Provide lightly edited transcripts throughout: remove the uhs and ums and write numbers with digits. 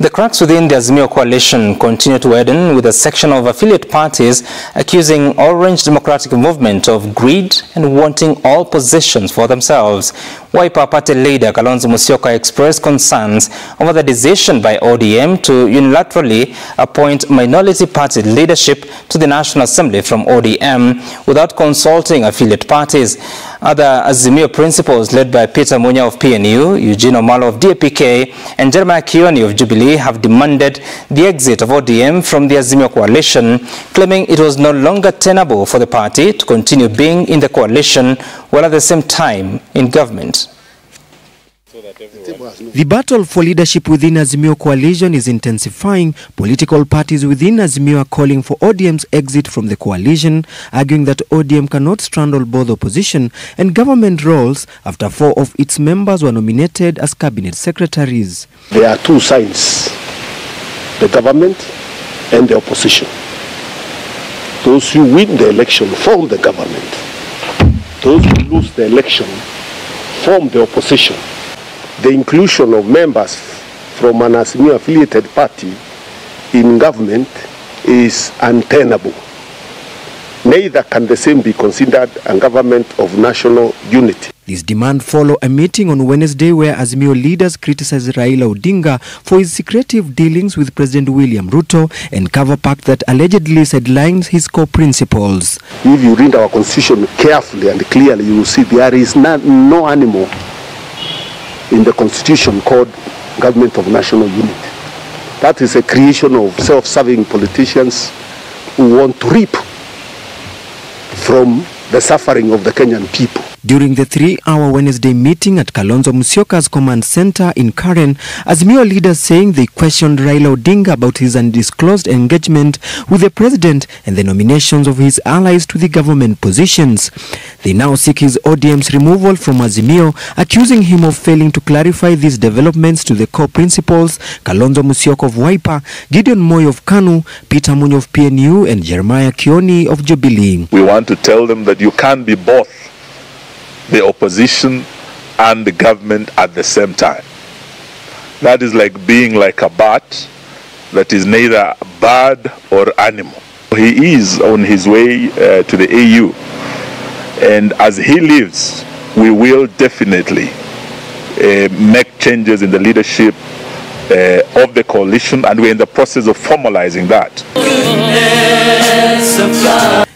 The cracks within the Azimio coalition continue to widen, with a section of affiliate parties accusing Orange Democratic Movement of greed and wanting all positions for themselves. Wiper Party leader Kalonzo Musyoka expressed concerns over the decision by ODM to unilaterally appoint minority party leadership to the National Assembly from ODM without consulting affiliate parties. Other Azimio principals led by Peter Munya of PNU, Eugene Omalo of DAPK and Jeremiah Kioni of Jubilee have demanded the exit of ODM from the Azimio coalition, claiming it was no longer tenable for the party to continue being in the coalition while at the same time in government. The battle for leadership within Azimio coalition is intensifying. Political parties within Azimio are calling for ODM's exit from the coalition, arguing that ODM cannot straddle both opposition and government roles after 4 of its members were nominated as cabinet secretaries. There are two sides, the government and the opposition. Those who win the election form the government. Those who lose the election form the opposition. The inclusion of members from an Azimio affiliated party in government is untenable. Neither can the same be considered a government of national unity. This demand follows a meeting on Wednesday where Azimio leaders criticized Raila Odinga for his secretive dealings with President William Ruto and cover pact that allegedly sidelines his core principles. If you read our constitution carefully and clearly, you will see there is no animal in the constitution called government of national unity. That is a creation of self-serving politicians who want to reap from the suffering of the Kenyan people. During the 3-hour Wednesday meeting at Kalonzo Musyoka's command center in Karen, Azimio leaders saying they questioned Raila Odinga about his undisclosed engagement with the president and the nominations of his allies to the government positions. They now seek his ODM's removal from Azimio, accusing him of failing to clarify these developments to the core principals Kalonzo Musyoka of Wiper, Gideon Moi of KANU, Peter Munya of PNU and Jeremiah Kioni of Jubilee. We want to tell them that you can't be both the opposition and the government at the same time. That is like being like a bat that is neither bird or animal. He is on his way to the AU, and as he leaves, we will definitely make changes in the leadership of the coalition, and we're in the process of formalizing that.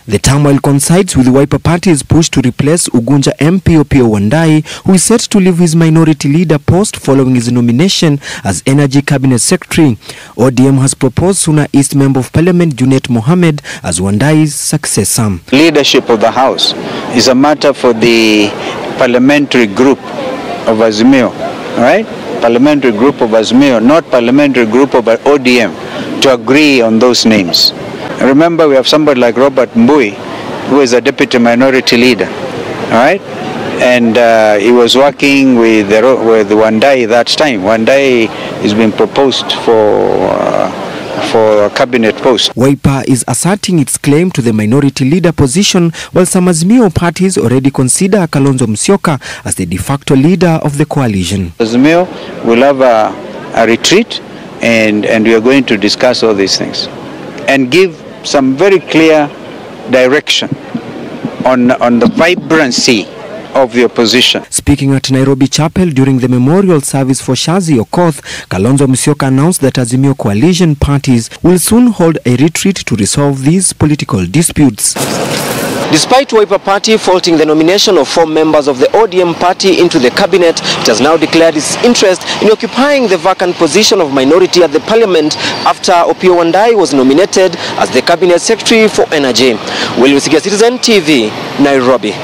The turmoil coincides with the Wiper Party's push to replace Ugunja MP Opiyo Wandayi, who is set to leave his minority leader post following his nomination as Energy Cabinet Secretary. ODM has proposed Suna East Member of Parliament Junet Mohammed as Wandayi's successor. Leadership of the House is a matter for the parliamentary group of Azimio, right? Parliamentary group of Azimio, not parliamentary group of ODM, to agree on those names. Remember, we have somebody like Robert Mbui, who is a deputy minority leader, all right? And he was working with Wandayi that time. Wandayi is being proposed for a cabinet post. Wiper is asserting its claim to the minority leader position, while some Azimio parties already consider Kalonzo Musyoka as the de facto leader of the coalition. Azimio will have a retreat, and we are going to discuss all these things and give some very clear direction on the vibrancy of the opposition. Speaking at Nairobi Chapel during the memorial service for Shazi Okoth, Kalonzo Musyoka announced that Azimio coalition parties will soon hold a retreat to resolve these political disputes. Despite Wiper Party faulting the nomination of 4 members of the ODM party into the cabinet, it has now declared its interest in occupying the vacant position of minority at the parliament after Opiyo Wandayi was nominated as the cabinet secretary for energy. William Sigia, Citizen TV, Nairobi.